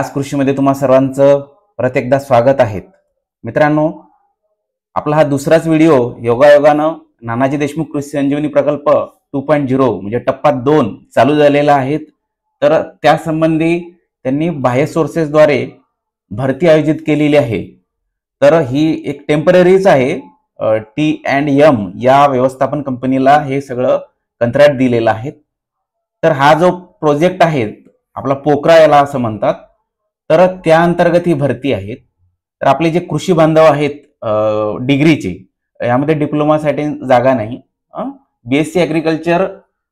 दास कृषीमध्ये तुम्हा सर्वांचं परत एकदा स्वागत आहे. मित्रांनो, आपला हा दुसराच व्हिडिओ योगायोगानं नानाजी देशमुख कृषी संजीवनी प्रकल्प 2.0 म्हणजे टप्पा 2 चालू झालेला आहे. तर त्यासंबंधी त्यांनी बाह्य सोर्सेसद्वारे भरती आयोजित केलेली आहे. तर ही एक टेम्पररीच आहे. T&M या व्यवस्थापन कंपनीला हे सगळं कंत्राट दिलेलं आहे. तर हा जो प्रोजेक्ट आहे आपला पोकरा याला असं म्हणतात, तर त्या अंतर्गत ही भरती आहे. तर आपले जे कृषी बांधव आहेत डिग्रीचे, यामध्ये डिप्लोमासाठी जागा नाही. BSc ॲग्रिकल्चर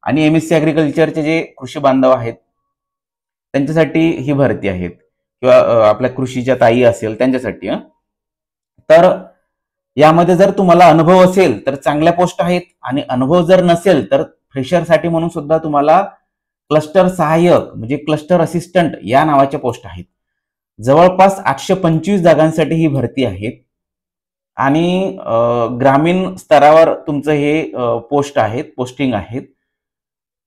आणि MSc ॲग्रिकल्चरचे जे कृषी बांधव आहेत त्यांच्यासाठी ही भरती आहे, किंवा आपल्या कृषीच्या ताई असेल त्यांच्यासाठी. तर यामध्ये जर तुम्हाला अनुभव असेल तर चांगल्या पोस्ट आहेत, आणि अनुभव जर नसेल तर फ्रेशरसाठी म्हणून सुद्धा तुम्हाला क्लस्टर सहाय्यक म्हणजे क्लस्टर असिस्टंट या नावाच्या पोस्ट आहेत. जवळपास 825 जागांसाठी ही भरती आहे, आणि ग्रामीण स्तरावर तुमचं हे पोस्ट आहेत, पोस्टिंग आहेत.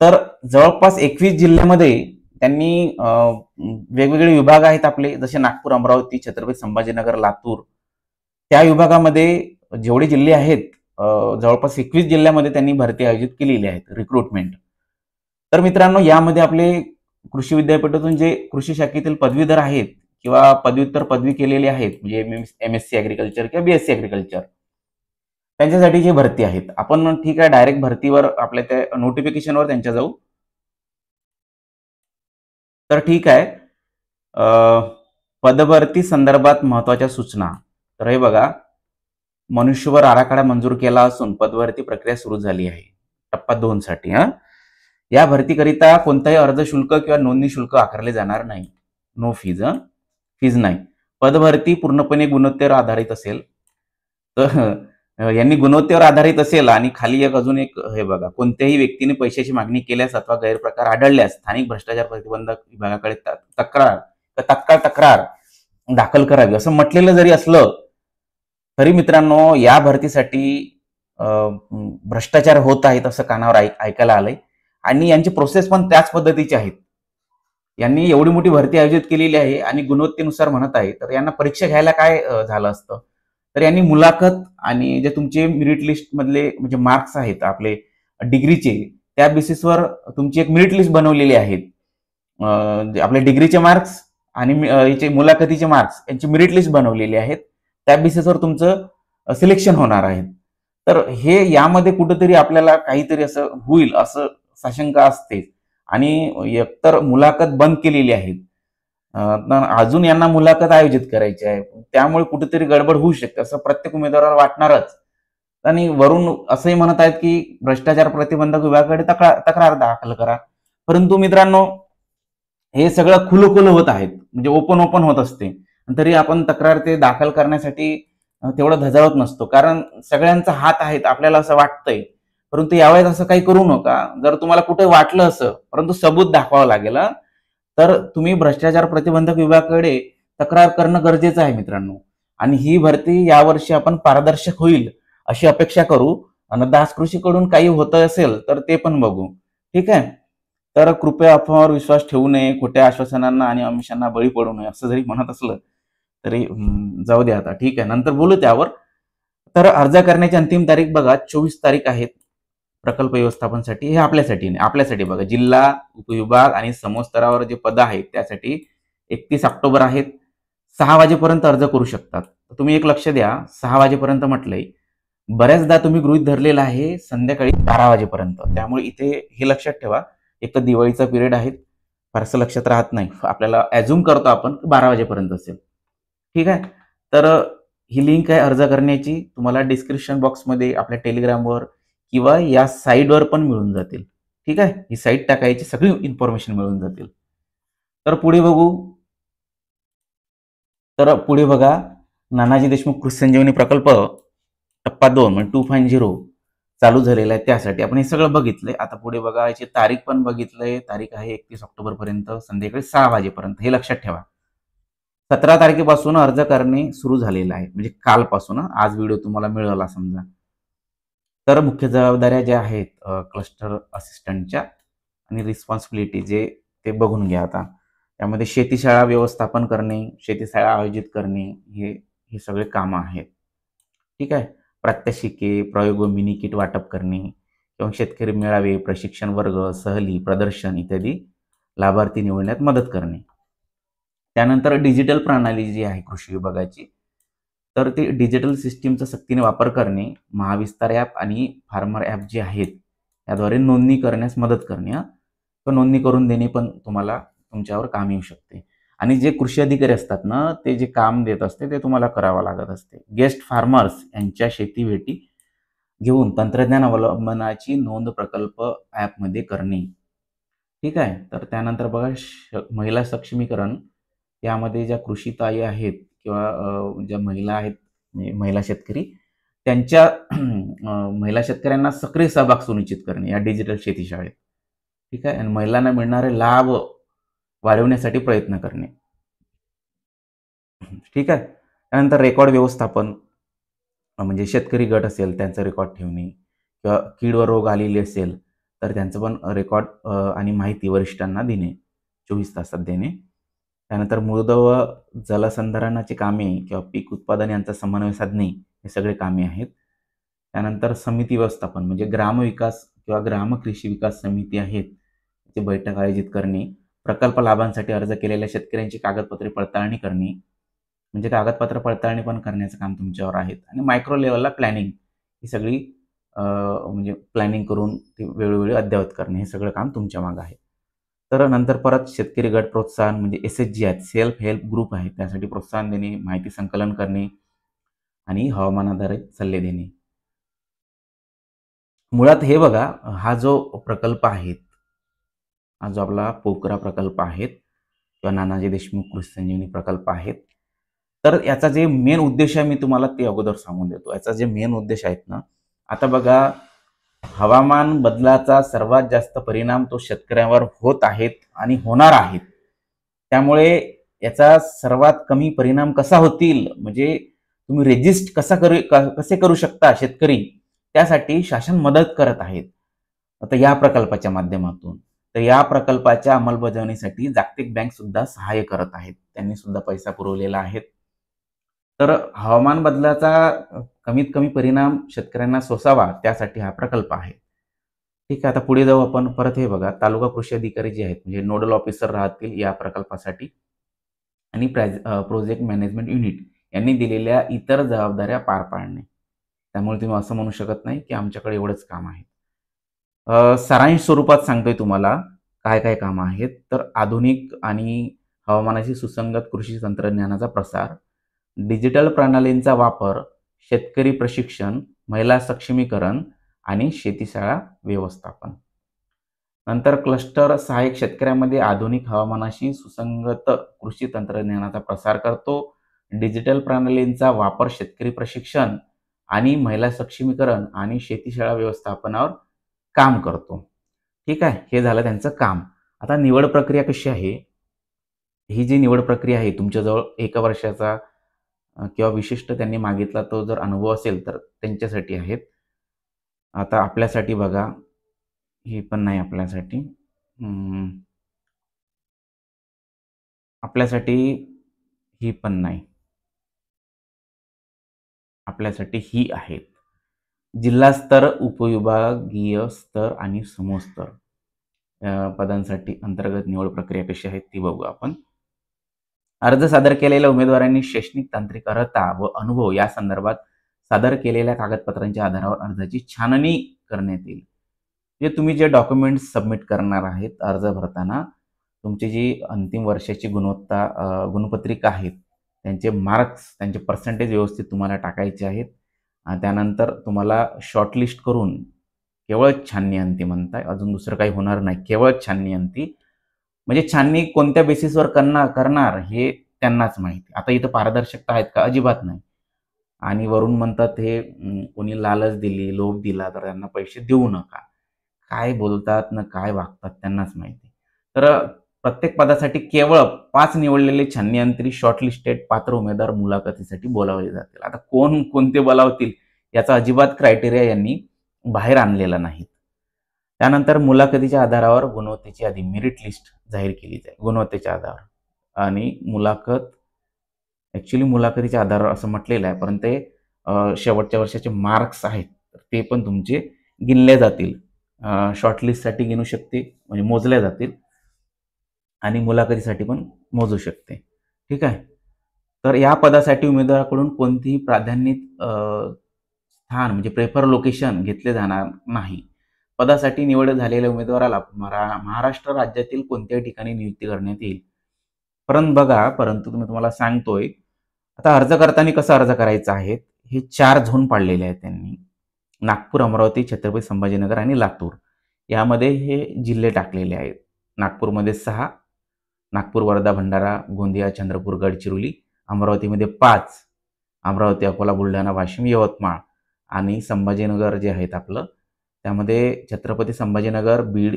तर जवळपास 21 जिल्ह्यामध्ये त्यांनी वेगवेगळे विभाग आहेत आपले, जसे नागपूर, अमरावती, छत्रपती संभाजीनगर, लातूर. त्या विभागामध्ये जेवढे जिल्हे आहेत जवळपास 21 जिल्ह्यामध्ये त्यांनी भरती आयोजित केलेली आहे, रिक्रुटमेंट. तर मित्रांनो, यामध्ये आपले कृषी विद्यापीठातून जे कृषी शाखेतील पदवीधर आहेत किंवा पदव्युत्तर पदवी केलेले आहेत, म्हणजे MSc ॲग्रिकल्चर किंवा BSc ॲग्रिकल्चर, त्यांच्यासाठी जी भरती आहेत. आपण ठीक आहे डायरेक्ट भरतीवर आपल्या त्या नोटिफिकेशनवर त्यांच्या जाऊ. तर ठीक आहे, पदभरती संदर्भात महत्वाच्या सूचना. तर हे बघा, मनुष्यबळ आराखडा मंजूर केला असून पदभरती प्रक्रिया सुरू झाली आहे टप्पा 2 साठी. या भरतीकरिता कोणताही अर्ज शुल्क किंवा नोंदणी शुल्क आकारले जाणार नाही. No fees. फीज नाही. पदभरती पूर्णपणे गुणवत्तेवर आधारित असेल. तर यांनी गुणवत्तेवर आधारित असेल, आणि खाली अजून एक हे बघा, कोणत्याही व्यक्तीने पैशाची मागणी केल्यास अथवा गैरप्रकार आढळल्यास स्थानिक भ्रष्टाचार प्रतिबंधक विभागाकडे तत्काळ तक्रार दाखल करावी असं म्हटलेलं जरी असलं तरी मित्रांनो, या भरतीसाठी भ्रष्टाचार होत आहेत असं कानावर ऐकायला आलंय, आणि यांची प्रोसेस पण त्याच पद्धतीची आहेत. यांनी एवढी मोठी भरती आयोजित केलेली आहे आणि गुणवत्तेनुसार म्हणत आहे, तर यांना परीक्षा घ्यायला काय झालं असतं. तर यांनी मुलाखत आणि जे तुमचे मेरिट लिस्ट मधले म्हणजे मार्क्स आहेत आपले डिग्रीचे, त्या बेसिसवर तुमची एक मेरिट लिस्ट बनवलेली आहे. आपले डिग्रीचे मार्क्स आणि याचे मुलाखतीचे मार्क्स यांची मेरिट लिस्ट बनवलेली आहेत. त्या बेसिसवर तुमचं सिलेक्शन होणार आहे. तर हे यामध्ये कुठेतरी आपल्याला काहीतरी असं होईल असं साशंका असते, आणि एकतर मुलाखत बंद केलेली आहे, अजून यांना मुलाखत आयोजित करायची आहे, त्यामुळे कुठेतरी गडबड होऊ शकते असं प्रत्येक उमेदवाराला वाटणारच. आणि वरून असंही म्हणत आहेत की भ्रष्टाचार प्रतिबंधक विभागाकडे तक्रार दाखल करा. परंतु मित्रांनो, हे सगळं खुलं होत आहेत, म्हणजे ओपन होत असते, तरी आपण तक्रार ते दाखल करण्यासाठी तेवढं धजावत नसतो, कारण सगळ्यांचा हात आहेत आपल्याला असं वाटतंय. परंतु यावेळेस असं काही करू नका. जर तुम्हाला कुठे वाटलं असं, परंतु सबूत दाखवावं लागेल, तर तुम्ही भ्रष्टाचार प्रतिबंधक विभागाकडे तक्रार करणं गरजेचं आहे मित्रांनो. आणि ही भरती यावर्षी आपण पारदर्शक होईल अशी अपेक्षा करू, आणि दास कृषीकडून काही होत असेल तर ते पण बघू. ठीक आहे. तर कृपया अफवावर विश्वास ठेवू नये, खोट्या आश्वासनांना आणि आमिषांना बळी पडू नये असं जरी म्हणत असलं तरी जाऊ दे आता, ठीक आहे, नंतर बोलू त्यावर. तर अर्ज करण्याची अंतिम तारीख बघा 24 तारीख आहे प्रकल्प व्यवस्थापनसाठी. हे आपल्यासाठी बघा, जिल्हा, उपविभाग आणि समूह स्तरावर जे पद आहेत त्यासाठी 31 ऑक्टोबर आहेत. 6 वाजेपर्यंत अर्ज करू शकतात. तुम्ही एक लक्ष द्या, 6 वाजेपर्यंत म्हटलंय, बऱ्याचदा तुम्ही गृहीत धरलेला आहे संध्याकाळी 12 वाजेपर्यंत. त्यामुळे इथे हे लक्षात ठेवा, एक तर दिवाळीचा पिरियड आहे, फारसं लक्षात राहत नाही, आपल्याला ॲझ्युम करतो आपण 12 वाजेपर्यंत असेल. ठीक आहे. तर ही लिंक आहे अर्ज करण्याची, तुम्हाला डिस्क्रिप्शन बॉक्समध्ये आपल्या टेलिग्रामवर किंवा या साईटवर पण मिळून जातील. ठीक आहे. ही साईट टाकायची, सगळी इन्फॉर्मेशन मिळून जातील. तर पुढे बघू. तर पुढे बघा, नानाजी देशमुख कृषी संजीवनी प्रकल्प टप्पा 2 म्हणजे 2.0 चालू झालेला आहे. त्यासाठी आपण हे सगळं बघितलंय. आता पुढे बघा, याची तारीख पण बघितलंय. तारीख आहे 31 ऑक्टोबर पर्यंत संध्याकाळी 6 वाजेपर्यंत. हे लक्षात ठेवा. 17 तारखेपासून अर्ज करणे सुरू झालेलं आहे, म्हणजे कालपासून. आज व्हिडिओ तुम्हाला मिळाला समजा. तर मुख्य जबाबदाऱ्या ज्या आहेत क्लस्टर असिस्टंटच्या आणि रिस्पॉन्सिबिलिटी जे ते बघून घ्या आता. त्यामध्ये शेतीशाळा व्यवस्थापन करणे, शेतीशाळा आयोजित करणे हे सगळे कामं आहेत. ठीक आहे. प्रात्यक्षिके, प्रयोग व मिनी किट वाटप करणे किंवा शेतकरी मेळावे, प्रशिक्षण वर्ग, सहली, प्रदर्शन इत्यादी लाभार्थी निवडण्यात मदत करणे. त्यानंतर डिजिटल प्रणाली जी आहे कृषी विभागाची, तर ते डिजिटल सिस्टीमचा सक्तीने वापर करणे, महाविस्तार ॲप आणि फार्मर ॲप जे आहेत, याद्वारे नोंदणी करण्यास मदत करणे हां. तर नोंदणी करून देणे पण तुम्हाला तुमच्यावर काम येऊ शकते. आणि जे कृषी अधिकारी असतात ना, ते जे काम देत असते ते तुम्हाला करावं लागत असते. गेस्ट फार्मर्स यांच्या शेती भेटी घेऊन तंत्रज्ञान अवलंबनाची नोंद प्रकल्प ॲपमध्ये करणे. ठीक आहे. तर त्यानंतर बघा महिला सक्षमीकरण यामध्ये ज्या कृषीताई आहेत किंवा ज्या महिला आहेत म्हणजे महिला शेतकरी त्यांच्या महिला शेतकऱ्यांना सक्रिय सहभाग सुनिश्चित करणे या डिजिटल शेतीशाळेत. ठीक आहे. आणि महिलांना मिळणारे लाभ वाढवण्यासाठी प्रयत्न करणे. ठीक आहे. त्यानंतर रेकॉर्ड व्यवस्थापन म्हणजे शेतकरी गट असेल त्यांचं रेकॉर्ड ठेवणे किंवा कीड व रोग आलेली असेल तर त्यांचं पण रेकॉर्ड आणि माहिती वरिष्ठांना देणे 24 तासात देणे. त्यानंतर मृद व जलसंधारणाची कामे किंवा पीक उत्पादन यांचा समन्वय साधणे हे सगळे कामे आहेत. त्यानंतर समिती व्यवस्थापन म्हणजे ग्रामविकास किंवा ग्राम कृषी विकास समिती आहेत त्याची बैठक आयोजित करणे, प्रकल्प लाभांसाठी अर्ज केलेल्या शेतकऱ्यांची कागदपत्रे पडताळणी करणे, म्हणजे कागदपत्र पडताळणी पण करण्याचं काम तुमच्यावर आहे. आणि मायक्रो लेव्हलला प्लॅनिंग ही सगळी म्हणजे प्लॅनिंग करून ती वेळोवेळी अद्ययावत करणे हे सगळं काम तुमच्या मागे आहे. तर नंतर परत शेतकरी गट प्रोत्साहन म्हणजे SHG आहेत, सेल्फ हेल्प ग्रुप आहे, त्यासाठी प्रोत्साहन देणे, माहिती संकलन करणे आणि हवामानाधारित सल्ले देणे. मुळात हे बघा, हा जो प्रकल्प आहे, हा जो आपला पोकरा प्रकल्प आहे किंवा नानाजी देशमुख कृषी संजीवनी प्रकल्प आहेत, तर याचा जे मेन उद्देश आहे मी तुम्हाला ते अगोदर सांगून देतो. याचा जे मेन उद्देश आहेत ना, आता बघा हवामान बदलाचा सर्वात जास्त परिणाम तो शेतकऱ्यांवर होत आहेत आणि होणार आहेत. त्यामुळे याचा सर्वात कमी परिणाम कसा होतील म्हणजे तुम्ही रेजिस्ट कसे करू शकता शेतकरी त्यासाठी शासन मदत करत आहेत. आता या प्रकल्पाच्या माध्यमातून. तर या प्रकल्पाच्या अंमलबजावणीसाठी जागतिक बँक सुद्धा सहाय्य करत आहेत. त्यांनी सुद्धा पैसा पुरवलेला आहे. तर हवामान बदलाचा कमीत कमी परिणाम शेतकऱ्यांना सोसावा त्यासाठी हा प्रकल्प आहे. ठीक आहे. आता पुढे जाऊ आपण. परत हे बघा तालुका कृषी अधिकारी जे आहेत म्हणजे नोडल ऑफिसर राहतील या प्रकल्पासाठी आणि प्रोजेक्ट मॅनेजमेंट युनिट यांनी दिलेल्या इतर जबाबदाऱ्या पार पाडणे. त्यामुळे तुम्ही असं म्हणू शकत नाही की आमच्याकडे एवढंच काम आहे. सारांश स्वरूपात सांगतोय तुम्हाला काय काय कामं आहेत. तर आधुनिक आणि हवामानाशी सुसंगत कृषी तंत्रज्ञानाचा प्रसार, डिजिटल प्रणालींचा वापर, शेतकरी प्रशिक्षण, महिला सक्षमीकरण आणि शेतीशाळा व्यवस्थापन. नंतर क्लस्टर सहाय्यक शेतकऱ्यांमध्ये आधुनिक हवामानाशी सुसंगत कृषी तंत्रज्ञानाचा प्रसार करतो. डिजिटल प्रणालींचा वापर, शेतकरी प्रशिक्षण आणि महिला सक्षमीकरण आणि शेतीशाळा व्यवस्थापनावर काम करतो. ठीक आहे. हे झालं त्यांचं काम. आता निवड प्रक्रिया कशी आहे? ही जी निवड प्रक्रिया आहे तुमच्याजवळ 1 वर्षाचा किंवा विशिष्ट त्यांनी मागितला तो जर अनुभव असेल तर त्यांच्यासाठी आहेत. आता आपल्यासाठी बघा, ही पण नाही आपल्यासाठी. आपल्यासाठी ही पण नाही. आपल्यासाठी ही आहेत. जिल्हा स्तर, उपविभागीय स्तर आणि समूहस्तर पदांसाठी अंतर्गत निवड प्रक्रिया कशी आहे ती बघू आपण. अर्ज सादर केलेल्या उमेदवारांनी शैक्षणिक, तांत्रिक अर्हता व अनुभव या संदर्भात सादर केलेल्या कागदपत्रांच्या आधारावर अर्जाची छाननी करण्यात येईल. म्हणजे तुम्ही जे डॉक्युमेंट्स सबमिट करणार आहेत अर्ज भरताना, तुमची जी अंतिम वर्षाची गुणपत्रिका आहेत, त्यांचे मार्क्स, त्यांचे पर्सेंटेज व्यवस्थित तुम्हाला टाकायचे आहेत. त्यानंतर तुम्हाला शॉर्टलिस्ट करून केवळ छाननी अंती म्हणताय, अजून दुसरं काही होणार नाही. केवळ छाननी अंती. म्हणजे छाननी कोणत्या बेसिसवर करणार हे त्यांनाच माहिती. आता इथं पारदर्शकता आहेत का? अजिबात नाही. आणि वरून म्हणतात हे कोणी लालच दिली, लोभ दिला तर त्यांना पैसे देऊ नका. काय बोलतात ना काय वागतात त्यांनाच माहिती. तर प्रत्येक पदासाठी केवळ 5 निवडलेले छाननी अंतरी शॉर्टलिस्टेड पात्र उमेदवार मुलाखतीसाठी बोलावले जातील. आता कोणते बोलावतील याचा अजिबात क्रायटेरिया यांनी बाहेर आणलेला नाही. त्यानंतर मुलाखतीच्या आधारावर गुणवत्तेची यादी मेरिट लिस्ट जाहीर केली जाईल गुणवत्तेच्या आधारावर. आणि मुलाखतीच्या आधारावर असं म्हटलेलं आहे, परंतु ते शेवटच्या वर्षाचे मार्क्स आहेत ते पण तुमचे गिनले जातील. शॉर्टलिस्टसाठी गिनू शकते म्हणजे मोजल्या जातील आणि मुलाखतीसाठी पण मोजू शकते. ठीक आहे. तर या पदासाठी उमेदवाराकडून कोणतीही प्राधान्यित स्थान म्हणजे प्रेफर लोकेशन घेतले जाणार नाही. पदासाठी निवड झालेल्या उमेदवाराला महाराष्ट्र राज्यातील कोणत्याही ठिकाणी नियुक्ती करण्यात येईल. परंतु तुम्हाला सांगतोय, आता अर्ज करताना कसं अर्ज करायचं आहे, हे 4 झोन पाडलेले आहेत त्यांनी. नागपूर, अमरावती, छत्रपती संभाजीनगर आणि लातूर यामध्ये हे जिल्हे टाकलेले आहेत. नागपूरमध्ये 6, नागपूर, वर्धा, भंडारा, गोंदिया, चंद्रपूर, गडचिरोली. अमरावतीमध्ये 5, अमरावती, अकोला, बुलढाणा, वाशिम, यवतमाळ. आणि संभाजीनगर जे आहेत आपलं, त्यामध्ये छत्रपती संभाजीनगर, बीड,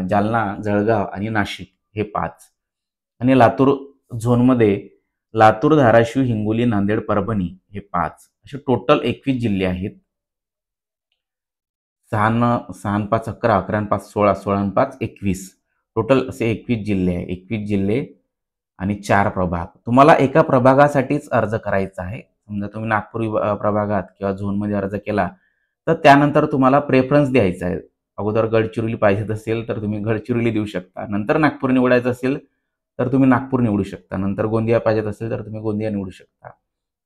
जालना, जळगाव आणि नाशिक हे 5. आणि लातूर झोनमध्ये लातूर, धाराशिव, हिंगोली, नांदेड, परभणी हे 5. असे टोटल 21 जिल्हे आहेत. 6 5 11, 11 5 16, 16 5 21. टोटल असे 21 जिल्हे आहे. 21 जिल्हे आणि 4 प्रभाग. तुम्हाला एका प्रभागासाठीच अर्ज करायचा आहे. समजा तुम्ही नागपूर प्रभागात किंवा झोनमध्ये अर्ज केला तर त्यानंतर तुम्हाला प्रेफरन्स द्यायचा आहे. अगोदर गडचिरोली पाहिजे असेल तर तुम्ही गडचिरोली देऊ शकता. नंतर नागपूर निवडायचं असेल तर तुम्ही नागपूर निवडू शकता. नंतर गोंदिया पाहिजे असेल तर तुम्ही गोंदिया निवडू शकता.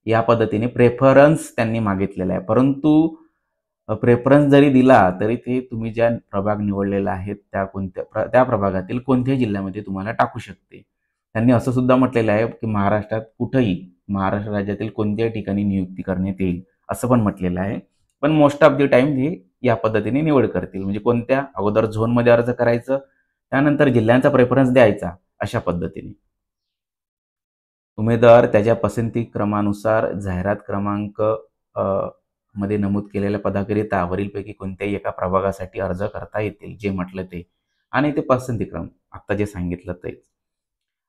या पद्धतीने प्रेफरन्स त्यांनी मागितलेला आहे. परंतु प्रेफरन्स जरी दिला तरी ते तुम्ही ज्या प्रभाग निवडलेला आहे त्या प्रभागातील कोणत्याही जिल्ह्यामध्ये तुम्हाला टाकू शकते. त्यांनी असं सुद्धा म्हटलेलं आहे की महाराष्ट्रात कुठेही महाराष्ट्र राज्यातील कोणत्याही ठिकाणी नियुक्ती करण्यात येईल असं पण म्हटलेलं आहे. पण मोस्ट ऑफ द टाइम हे या पद्धतीने निवड करतील. म्हणजे कोणत्या अगोदर झोनमध्ये अर्ज करायचं, त्यानंतर जिल्ह्यांचा प्रेफरन्स द्यायचा, अशा पद्धतीने. उमेदवार त्याच्या पसंती क्रमानुसार जाहिरात क्रमांक मध्ये नमूद केलेल्या पदाकरिता वरीलपैकी कोणत्याही एका प्रभागासाठी अर्ज करता येतील, जे म्हटलं ते. आणि ते पसंतीक्रम आता जे सांगितलं ते.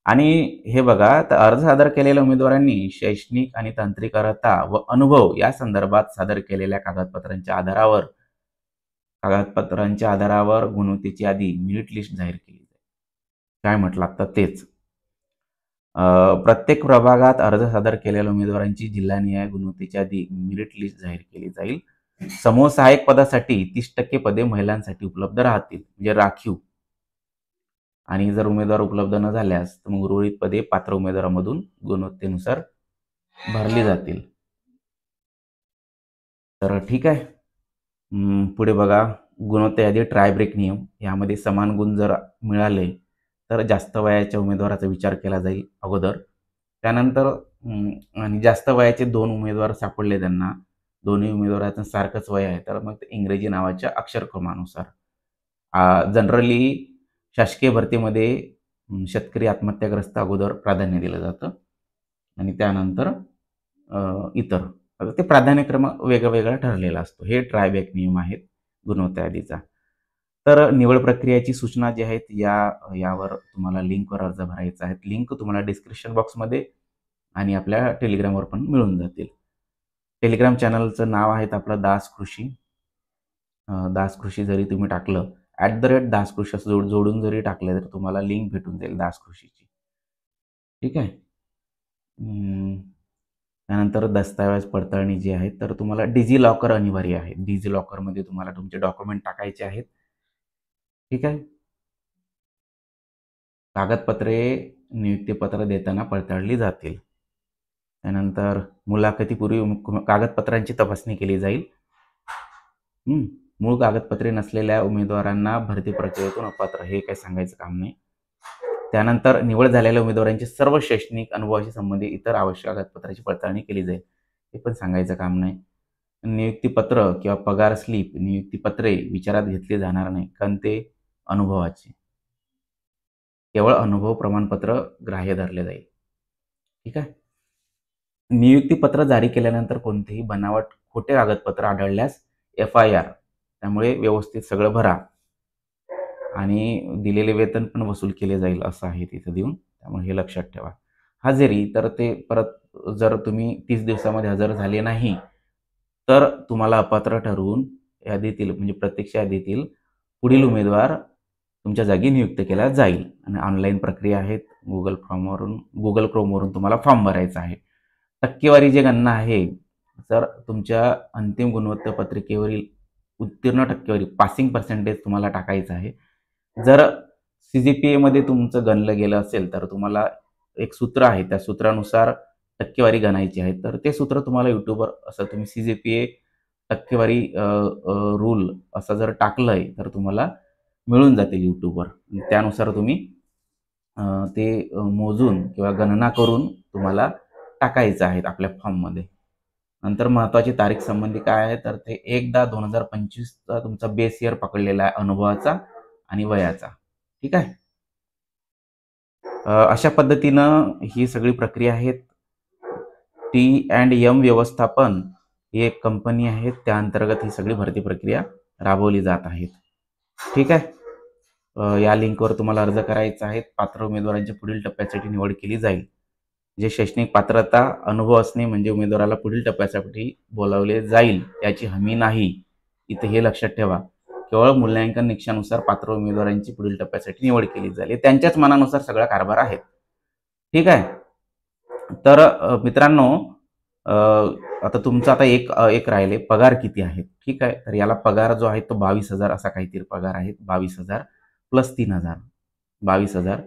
आणि हे बघा, तर अर्ज सादर केलेल्या उमेदवारांनी शैक्षणिक आणि तांत्रिक अर्हता व अनुभव या संदर्भात सादर केलेल्या कागदपत्रांच्या आधारावर गुणवत्तेची यादी मेरिट लिस्ट जाहीर केली जाईल. काय म्हटलं आता तेच. प्रत्येक प्रभागात अर्ज सादर केलेल्या उमेदवारांची जिल्हानिहाय गुणवत्तेची यादी मेरिट लिस्ट जाहीर केली जाईल. समूह सहाय्यक पदासाठी 30% पदे महिलांसाठी उपलब्ध राहतील, म्हणजे राखीव. आणि जर उमेदवार उपलब्ध न झाल्यास तर मग उर्वरित पदे पात्र उमेदवारामधून गुणवत्तेनुसार भरली जातील. तर ठीक आहे. पुढे बघा, गुणवत्ता यादी ट्रायब्रेक नियम. यामध्ये समान गुण जर मिळाले तर जास्त वयाच्या उमेदवाराचा विचार केला जाईल अगोदर. त्यानंतर आणि जास्त वयाचे 2 उमेदवार सापडले त्यांना, दोन्ही उमेदवाराचं सारखंच वय आहे, तर मग ते इंग्रजी नावाच्या अक्षरक्रमानुसार. जनरली शासकीय भरतीमध्ये शेतकरी आत्महत्याग्रस्त अगोदर प्राधान्य दिलं जातं आणि त्यानंतर इतर. ते प्राधान्यक्रम वेगळा ठरलेला असतो. हे ट्रायबॅक नियम आहेत गुणवत्ता यादीचा. तर निवड प्रक्रियेची सूचना जी आहेत यावर तुम्हाला लिंकवर अर्ज भरायचा आहे. लिंक तुम्हाला डिस्क्रिप्शन बॉक्समध्ये आणि आपल्या टेलिग्रामवर पण मिळून जातील. टेलिग्राम चॅनलचं नाव आहे आपलं दास कृषी. दास कृषी जरी तुम्ही टाकलं @दास कृषी असं जोडून जरी टाकलं तर तुम्हाला लिंक भेटून जाईल दास कृषीची. ठीक आहे. त्यानंतर दस्तावेज पडताळणी जी आहे तर तुम्हाला डिजी लॉकर अनिवार्य आहे. डिजी लॉकरमध्ये तुम्हाला तुमचे डॉक्युमेंट टाकायचे आहेत. ठीक आहे. कागदपत्रे नियुक्तीपत्र देताना पडताळली जातील. त्यानंतर मुलाखतीपूर्वी कागदपत्रांची तपासणी केली जाईल. मूळ कागदपत्रे नसलेल्या उमेदवारांना भरती प्रक्रियेतून अपात्र, हे काही सांगायचं काम नाही. त्यानंतर निवड झालेल्या उमेदवारांची सर्व शैक्षणिक अनुभवाशी संबंधित इतर आवश्यक कागदपत्रांची पडताळणी केली जाईल, हे पण सांगायचं काम नाही. नियुक्तीपत्र किंवा पगार स्लिप, नियुक्तीपत्रे विचारात घेतली जाणार नाही, कारण ते अनुभवाचे. केवळ अनुभव प्रमाणपत्र ग्राह्य धरले जाईल. ठीक आहे. नियुक्तीपत्र जारी केल्यानंतर कोणतेही बनावट खोटे कागदपत्र आढळल्यास FIR. त्यामुळे व्यवस्थित सगळं भरा आणि दिलेले वेतन पण वसूल केले जाईल असं आहे तिथं देऊन. त्यामुळे हे लक्षात ठेवा. हजेरी, तर ते परत जर तुम्ही 30 दिवसामध्ये हजर झाले नाही तर तुम्हाला अपात्र ठरवून यादीतील म्हणजे प्रत्यक्ष यादीतील पुढील उमेदवार तुमच्या जागी नियुक्त केला जाईल. आणि ऑनलाईन प्रक्रिया आहेत. गुगल क्रोमवरून तुम्हाला फॉर्म भरायचा आहे. टक्केवारी जे गणना आहे, तर तुमच्या अंतिम गुणवत्ता पत्रिकेवरील उत्तीर्ण टक्केवारी पासिंग पर्सेंटेज तुम्हाला टाकायचं आहे. जर CGPA मध्ये तुमचं गणलं गेलं असेल तर तुम्हाला एक सूत्र आहे, त्या सूत्रानुसार टक्केवारी गणायची आहे. तर ते सूत्र तुम्हाला YouTubeवर असं तुम्ही CGPA टक्केवारी रूल असं जर टाकलंय तर तुम्हाला मिळून जातील YouTubeवर. त्यानुसार तुम्ही ते मोजून किंवा गणना करून तुम्हाला टाकायचं आहे आपल्या फॉर्ममध्ये. नंतर महत्त्वाची तारीख संबंधी काय आहे, तर ते 1/10/2025चा तुमचा बेस इयर पकडलेला आहे अनुभवाचा आणि वयाचा. ठीक आहे. अशा पद्धतीनं ही सगळी प्रक्रिया आहे. T&M व्यवस्थापन ही एक कंपनी आहे, त्या अंतर्गत ही सगळी भरती प्रक्रिया राबवली जात आहे. ठीक आहे. या लिंकवर तुम्हाला अर्ज करायचा आहे. पात्र उमेदवारांची पुढील टप्प्यासाठी निवड केली जाईल. जे शैक्षणिक पात्रता अनुभव असणे म्हणजे उमेदवाराला पुढील टप्प्यासाठी बोलावले जाईल याची हमी नाही. इथे हे लक्षात ठेवा. केवळ मूल्यांकन निकषानुसार पात्र उमेदवारांची पुढील टप्प्यासाठी निवड केली जाईल. त्यांच्याच मनानुसार सगळा कारभार आहे. ठीक आहे. तर मित्रांनो, आता तुमचा आता एक राहिले, पगार किती आहे. ठीक आहे. तर याला पगार जो आहे तो 22,000 असा काहीतरी पगार आहे. 22,000 प्लस 3,000, 22,000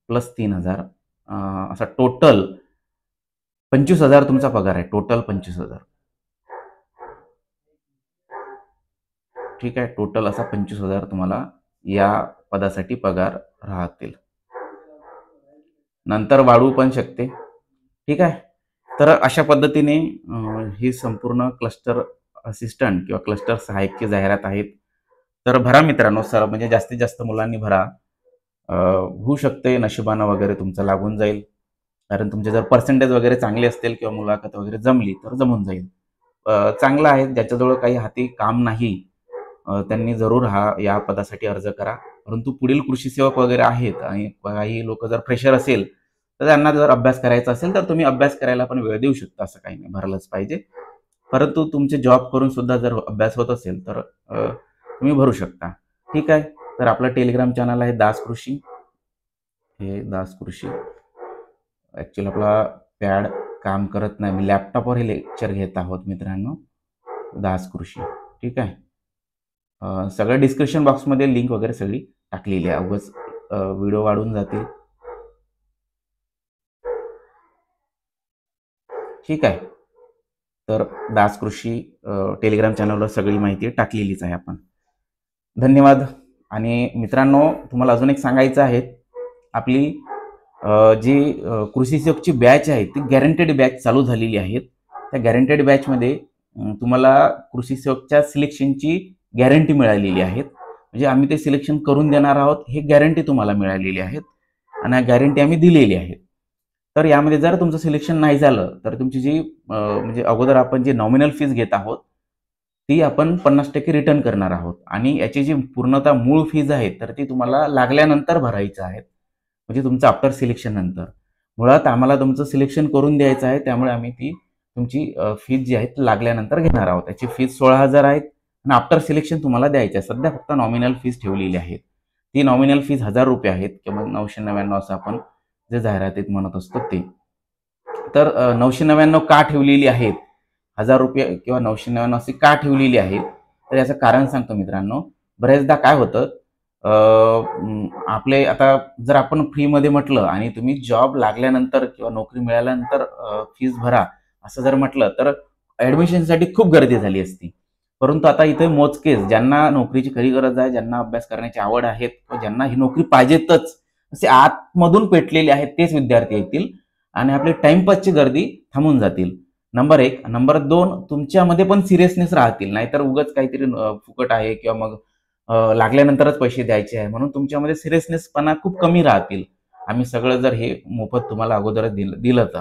प्लस 3,000 असा टोटल 25,000 तुमचा पगार आहे. टोटल 25,000. ठीक आहे. टोटल असा 25,000 तुम्हाला या पदासाठी पगार राहतील. नंतर वाढू पण शकते. ठीक आहे. तर अशा पद्धतीने ही संपूर्ण क्लस्टर असिस्टंट किंवा क्लस्टर सहाय्यकची जाहिरात आहेत. तर भरा मित्रांनो, म्हणजे जास्तीत जास्त मुलांनी भरा. होऊ शकते नशिबानं वगैरे तुमचं लागून जाईल. कारण तुमचे जर पर्सेंटेज वगैरे चांगले असतील किंवा मुलाखत वगैरे जमली तर जमून जाईल. चांगलं आहे. ज्याच्याजवळ काही हाती काम नाही त्यांनी जरूर या पदासाठी अर्ज करा. परंतु पुढील कृषी सेवक वगैरे आहेत आणि काही लोक जर फ्रेशर असेल तर त्यांना जर अभ्यास करायचा असेल तर तुम्ही अभ्यास करायला पण वेळ देऊ शकता. असं काही नाही, भरलंच पाहिजे. परंतु तुमचे जॉब करून सुद्धा जर अभ्यास होत असेल तर तुम्ही भरू शकता. ठीक आहे. तर आपलं टेलिग्राम चॅनल आहे दास कृषी. हे दास कृषी. ॲक्च्युअली आपला पॅड काम करत नाही. मी लॅपटॉपवर हे लेक्चर घेत आहोत मित्रांनो. दास कृषी. ठीक आहे. सगळं डिस्क्रिप्शन बॉक्समध्ये लिंक वगैरे सगळी टाकलेली आहे. उगाच व्हिडिओ वाढून जातील. ठीक आहे. तर दास कृषी टेलिग्राम चॅनलवर सगळी माहिती टाकलेलीच आहे आपण. धन्यवाद. आणि मित्रांनो, तुम्हाला अजून एक सांगायचं आहे, आपली जी कृषी सेवकची बॅच आहे ती गॅरंटेड बॅच चालू झालेली आहे. त्या गॅरंटेड बॅचमध्ये तुम्हाला कृषी सेवकच्या सिलेक्शनची गॅरंटी मिळालेली आहे. म्हणजे आम्ही ते सिलेक्शन करून देणार आहोत, ही गॅरंटी तुम्हाला मिळालेली आहे आणि गॅरंटी आम्ही दिलेली आहे. तर यामध्ये जर तुमचं सिलेक्शन नाही झालं तर तुमची जी म्हणजे अगोदर आपण जी नॉमिनल फीज घेत आहोत ती आपण 50% रिटर्न करणार आहोत. आणि याची जी पूर्णतः मूळ फीज आहे तर ती तुम्हाला लागल्यानंतर भरायची आहे. म्हणजे तुमचं आफ्टर सिलेक्शन नंतर. मुळात आम्हाला तुमचं सिलेक्शन करून द्यायचं आहे, त्यामुळे आम्ही ती तुमची फीज जी आहे ती लागल्यानंतर घेणार आहोत. त्याची फीज 16,000 आहे आणि आफ्टर सिलेक्शन तुम्हाला द्यायचं आहे. सध्या फक्त नॉमिनल फीज ठेवलेली आहे. ती नॉमिनल फीज 1,000 रुपये आहेत किंवा 999 असं आपण जे जाहिरातीत म्हणत असतो ते. तर 999 का ठेवलेली आहेत, 1,000 रुपये किंवा 999 अशी का ठेवलेली आहे, तर याचं कारण सांगतो मित्रांनो. बऱ्याचदा काय होतं, आपले आता जर आपण फ्रीमध्ये म्हटलं आणि तुम्ही जॉब लागल्यानंतर किंवा नोकरी मिळाल्यानंतर फीज भरा असं जर म्हटलं तर ॲडमिशनसाठी खूप गर्दी झाली असती. परंतु आता इथे मोजकेच ज्यांना नोकरीची खरी गरज आहे, ज्यांना अभ्यास करण्याची आवड आहे किंवा ज्यांना ही नोकरी पाहिजेतच असे आतमधून पेटलेले आहेत तेच विद्यार्थी येतील आणि आपली टाइमपासची गर्दी थांबून जातील. नंबर 1. नंबर 2, तुमच्यामध्ये पण सिरियसनेस राहतील. नाहीतर उगाच काहीतरी फुकट आहे किंवा मग लागल्यानंतरच पैसे द्यायचे आहे म्हणून तुमच्यामध्ये सिरियसनेसपणा खूप कमी राहतील. आम्ही सगळं जर हे मोफत तुम्हाला अगोदरच दिलं तर.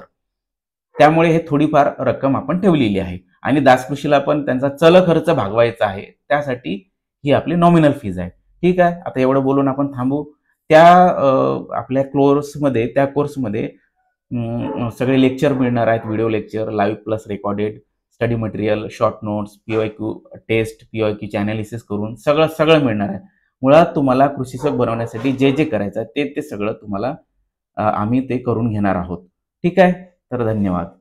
त्यामुळे हे थोडीफार रक्कम आपण ठेवलेली आहे. आणि दासकृषीला पण त्यांचा चल खर्च भागवायचा आहे, त्यासाठी ही आपली नॉमिनल फीज आहे. ठीक आहे. आता एवढं बोलून आपण थांबू. त्या आपल्या त्या कोर्समध्ये सगळे लेक्चर मिळणार आहेत. Video lecture, live plus recorded, study material, short notes, PYQ test, PYQ ची अनालिसिस करून सगळं मिळणार आहे. मुळात तुम्हाला कृषी सेवक बनवण्यासाठी जे जे करायचं आहे ते ते सगळं तुम्हाला आम्ही ते करून घेणार आहोत. ठीक आहे? तर धन्यवाद.